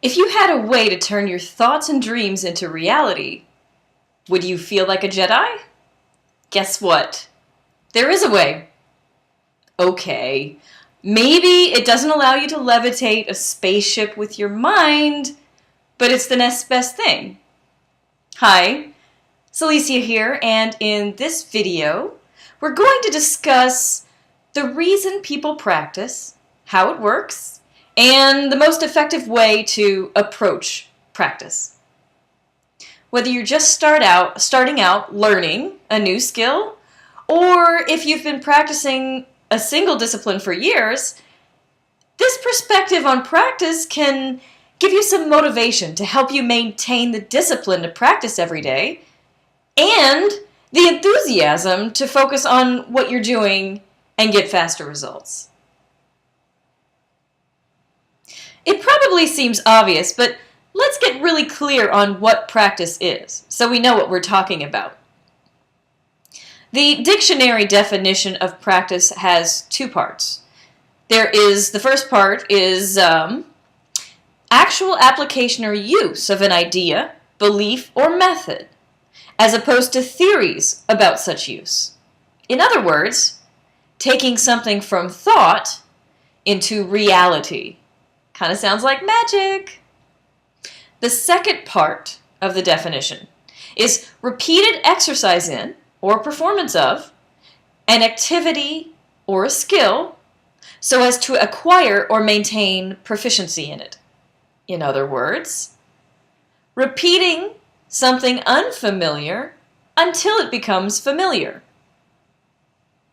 If you had a way to turn your thoughts and dreams into reality, would you feel like a Jedi? Guess what? There is a way. Okay, maybe it doesn't allow you to levitate a spaceship with your mind, but it's the next best thing. Hi, Celicia here, and in this video, we're going to discuss the reason people practice, how it works, and the most effective way to approach practice. Whether you're just starting out learning a new skill, or if you've been practicing a single discipline for years, this perspective on practice can give you some motivation to help you maintain the discipline to practice every day and the enthusiasm to focus on what you're doing and get faster results. It probably seems obvious, but let's get really clear on what practice is, so we know what we're talking about. The dictionary definition of practice has two parts. The first part is actual application or use of an idea, belief, or method, as opposed to theories about such use. In other words, taking something from thought into reality. Kind of sounds like magic. The second part of the definition is repeated exercise in, or performance of, an activity or a skill so as to acquire or maintain proficiency in it. In other words, repeating something unfamiliar until it becomes familiar.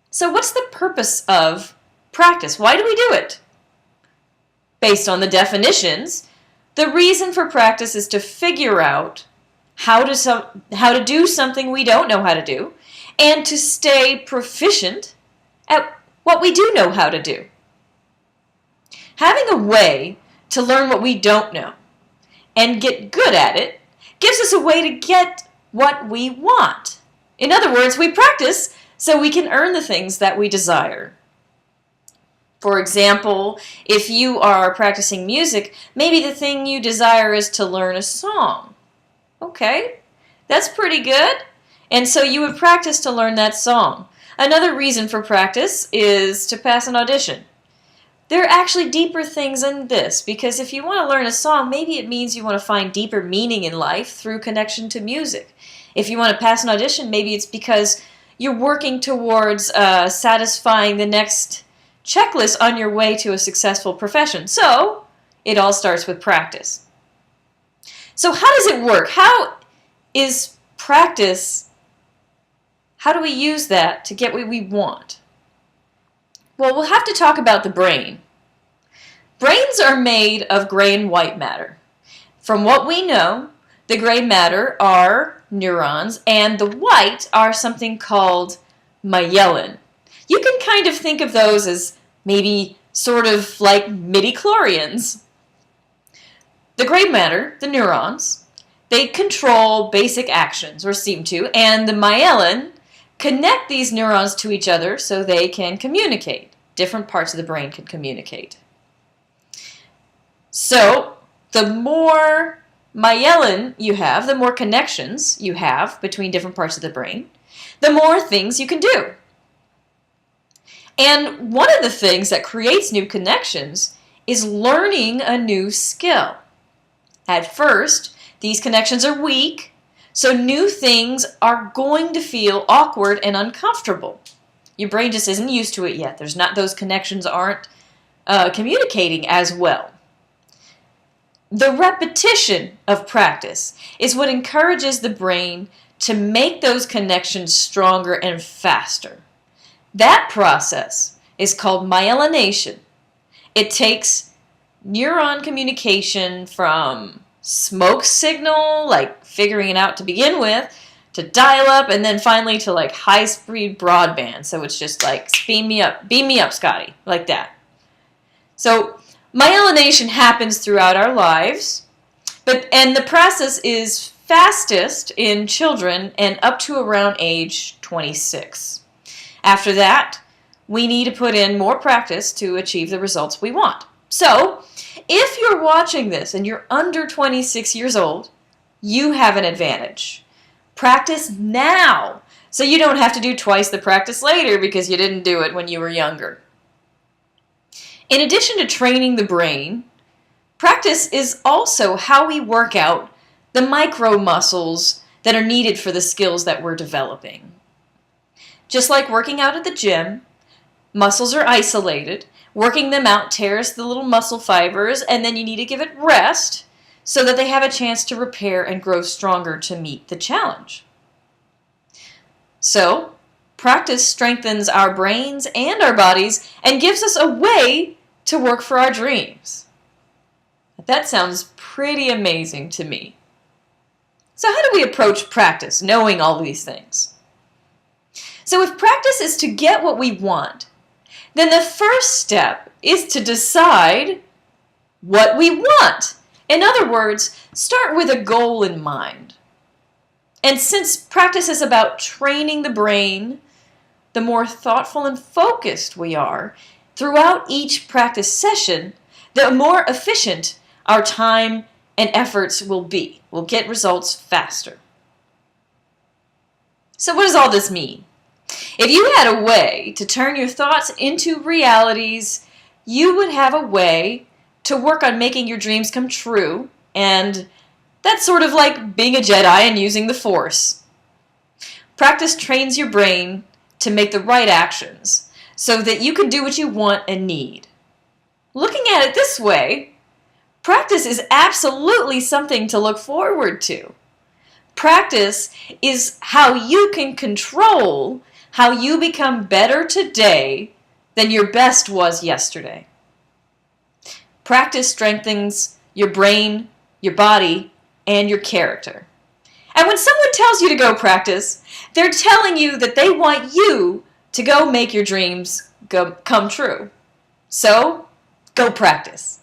So what's the purpose of practice? Why do we do it? Based on the definitions, the reason for practice is to figure out how to do something we don't know how to do, and to stay proficient at what we do know how to do. Having a way to learn what we don't know and get good at it gives us a way to get what we want. In other words, we practice so we can earn the things that we desire. For example, if you are practicing music, maybe the thing you desire is to learn a song. Okay, that's pretty good. And so you would practice to learn that song. Another reason for practice is to pass an audition. There are actually deeper things in this, because if you want to learn a song, maybe it means you want to find deeper meaning in life through connection to music. If you want to pass an audition, maybe it's because you're working towards satisfying the next checklist on your way to a successful profession. So it all starts with practice. So how does it work? How is practice, how do we use that to get what we want? Well, we'll have to talk about the brain. Brains are made of gray and white matter. From what we know, the gray matter are neurons, and the white are something called myelin. You can kind of think of those as maybe sort of like midichlorians. The gray matter, the neurons, they control basic actions, or seem to, and the myelin connect these neurons to each other so they can communicate. Different parts of the brain can communicate. So, the more myelin you have, the more connections you have between different parts of the brain, the more things you can do. And one of the things that creates new connections is learning a new skill. At first, these connections are weak, so new things are going to feel awkward and uncomfortable. Your brain just isn't used to it yet. Those connections aren't communicating as well. The repetition of practice is what encourages the brain to make those connections stronger and faster. That process is called myelination. It takes neuron communication from smoke signal, like figuring it out to begin with, to dial up, and then finally to like high-speed broadband. So it's just like, beam me up, Scotty, like that. So myelination happens throughout our lives, and the process is fastest in children and up to around age 26. After that, we need to put in more practice to achieve the results we want. So, if you're watching this and you're under 26 years old, you have an advantage. Practice now, so you don't have to do twice the practice later because you didn't do it when you were younger. In addition to training the brain, practice is also how we work out the micro muscles that are needed for the skills that we're developing. Just like working out at the gym, muscles are isolated. Working them out tears the little muscle fibers, and then you need to give it rest so that they have a chance to repair and grow stronger to meet the challenge. So, practice strengthens our brains and our bodies and gives us a way to work for our dreams. That sounds pretty amazing to me. So how do we approach practice, knowing all these things? So if practice is to get what we want, then the first step is to decide what we want. In other words, start with a goal in mind. And since practice is about training the brain, the more thoughtful and focused we are throughout each practice session, the more efficient our time and efforts will be. We'll get results faster. So what does all this mean? If you had a way to turn your thoughts into realities, you would have a way to work on making your dreams come true, and that's sort of like being a Jedi and using the Force. Practice trains your brain to make the right actions so that you can do what you want and need. Looking at it this way, practice is absolutely something to look forward to. Practice is how you can control how you become better today than your best was yesterday. Practice strengthens your brain, your body, and your character. And when someone tells you to go practice, they're telling you that they want you to go make your dreams come true. So, go practice.